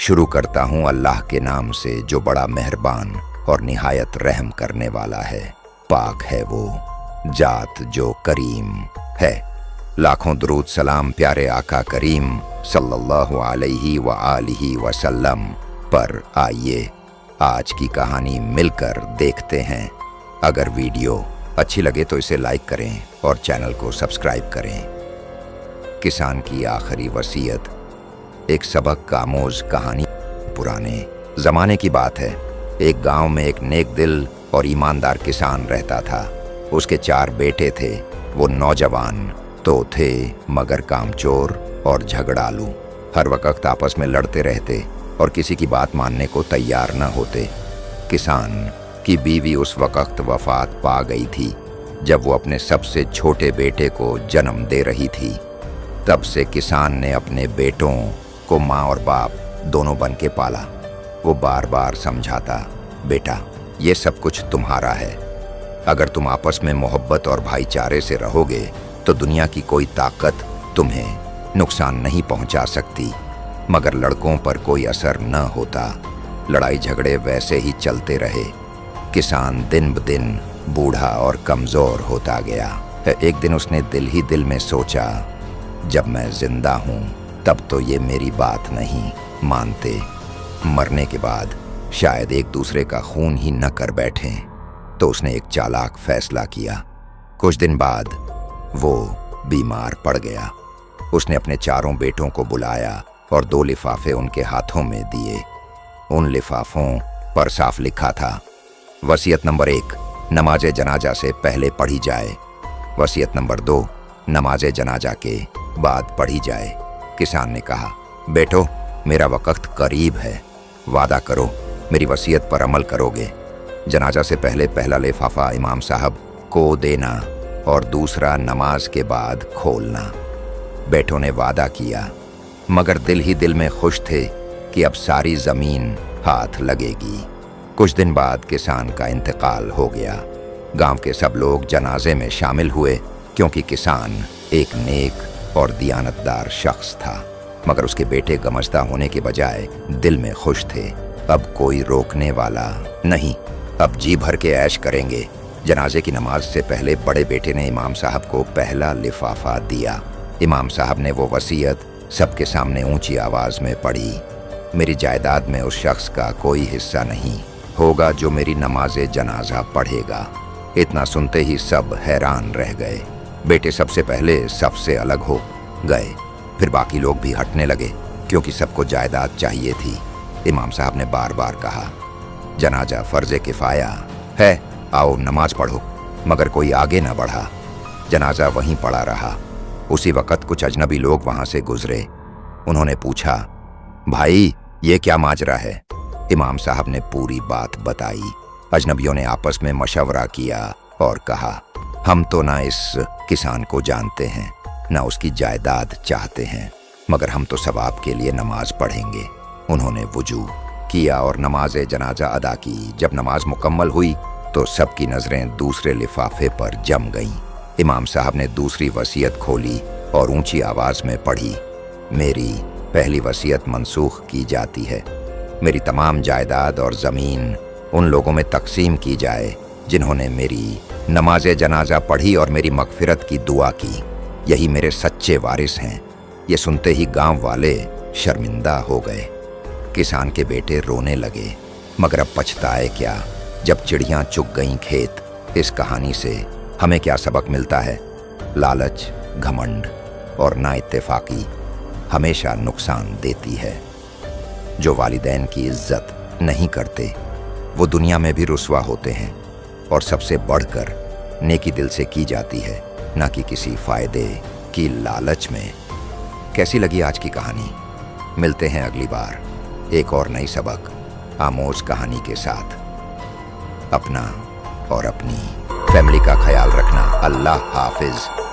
शुरू करता हूँ अल्लाह के नाम से जो बड़ा मेहरबान और निहायत रहम करने वाला है। पाक है वो जात जो करीम है। लाखों दुरूद सलाम प्यारे आका करीम सल्लल्लाहु अलैहि व आलिहि वसल्लम पर। आइए आज की कहानी मिलकर देखते हैं। अगर वीडियो अच्छी लगे तो इसे लाइक करें और चैनल को सब्सक्राइब करें। किसान की आखिरी वसीयत। एक सबक आमोज कहानी। पुराने ज़माने की बात है। एक गांव में एक नेक दिल और ईमानदार किसान रहता था। उसके 4 बेटे थे। वो नौजवान तो थे मगर कामचोर और झगड़ालू। हर वक्त आपस में लड़ते रहते और किसी की बात मानने को तैयार न होते। किसान की बीवी उस वक्त वफात पा गई थी जब वो अपने सबसे छोटे बेटे को जन्म दे रही थी। तब से किसान ने अपने बेटों को माँ और बाप दोनों बन के पाला। वो बार बार समझाता, बेटा ये सब कुछ तुम्हारा है। अगर तुम आपस में मोहब्बत और भाईचारे से रहोगे तो दुनिया की कोई ताकत तुम्हें नुकसान नहीं पहुंचा सकती। मगर लड़कों पर कोई असर न होता। लड़ाई झगड़े वैसे ही चलते रहे। किसान दिन ब दिन बूढ़ा और कमज़ोर होता गया। एक दिन उसने दिल ही दिल में सोचा, जब मैं जिंदा हूँ तब तो ये मेरी बात नहीं मानते। मरने के बाद शायद एक दूसरे का खून ही न कर बैठें। तो उसने एक चालाक फैसला किया। कुछ दिन बाद वो बीमार पड़ गया। उसने अपने 4 बेटों को बुलाया और 2 लिफाफे उनके हाथों में दिए। उन लिफाफों पर साफ लिखा था, वसीयत नंबर 1 नमाज जनाजा से पहले पढ़ी जाए। वसीयत नंबर 2 नमाज जनाजा के बाद पढ़ी जाए। किसान ने कहा, बेटो मेरा वक्त करीब है। वादा करो मेरी वसीयत पर अमल करोगे। जनाजा से पहले पहला लिफाफा इमाम साहब को देना और दूसरा नमाज के बाद खोलना। बेटों ने वादा किया मगर दिल ही दिल में खुश थे कि अब सारी ज़मीन हाथ लगेगी। कुछ दिन बाद किसान का इंतकाल हो गया। गांव के सब लोग जनाजे में शामिल हुए क्योंकि किसान एक नेक और दियानतदार शख्स था। मगर उसके बेटे गमज़दा होने के बजाय दिल में खुश थे। अब कोई रोकने वाला नहीं। अब जी भर के ऐश करेंगे। जनाजे की नमाज से पहले बड़े बेटे ने इमाम साहब को पहला लिफाफा दिया। इमाम साहब ने वो वसीयत सबके सामने ऊंची आवाज़ में पढ़ी, मेरी जायदाद में उस शख्स का कोई हिस्सा नहीं होगा जो मेरी नमाज जनाजा पढ़ेगा। इतना सुनते ही सब हैरान रह गए। बेटे सबसे पहले सबसे अलग हो गए। फिर बाकी लोग भी हटने लगे क्योंकि सबको जायदाद चाहिए थी। इमाम साहब ने बार बार कहा, जनाजा फर्ज किफ़ाया है, आओ नमाज पढ़ो। मगर कोई आगे न बढ़ा। जनाजा वहीं पड़ा रहा। उसी वक्त कुछ अजनबी लोग वहां से गुजरे। उन्होंने पूछा, भाई ये क्या माजरा है? इमाम साहब ने पूरी बात बताई। अजनबियों ने आपस में मशवरा किया और कहा, हम तो ना इस किसान को जानते हैं ना उसकी जायदाद चाहते हैं, मगर हम तो सवाब के लिए नमाज पढ़ेंगे। उन्होंने वुजू किया और नमाज जनाजा अदा की। जब नमाज मुकम्मल हुई तो सबकी नज़रें दूसरे लिफाफे पर जम गईं। इमाम साहब ने दूसरी वसीयत खोली और ऊंची आवाज़ में पढ़ी, मेरी पहली वसीयत मनसूख की जाती है। मेरी तमाम जायदाद और ज़मीन उन लोगों में तकसीम की जाए जिन्होंने मेरी नमाज जनाजा पढ़ी और मेरी मगफिरत की दुआ की। यही मेरे सच्चे वारिस हैं। ये सुनते ही गांव वाले शर्मिंदा हो गए। किसान के बेटे रोने लगे, मगर अब पछताए क्या जब चिड़ियाँ चुग गईं खेत। इस कहानी से हमें क्या सबक मिलता है? लालच, घमंड और नाइत्तेफाकी हमेशा नुकसान देती है। जो वालिदैन की इज्जत नहीं करते वो दुनिया में भी रुस्वा होते हैं। और सबसे बढ़कर नेकी दिल से की जाती है, ना कि किसी फ़ायदे की लालच में। कैसी लगी आज की कहानी? मिलते हैं अगली बार एक और नई सबक आमोज कहानी के साथ। अपना और अपनी फैमिली का ख्याल रखना। अल्लाह हाफिज।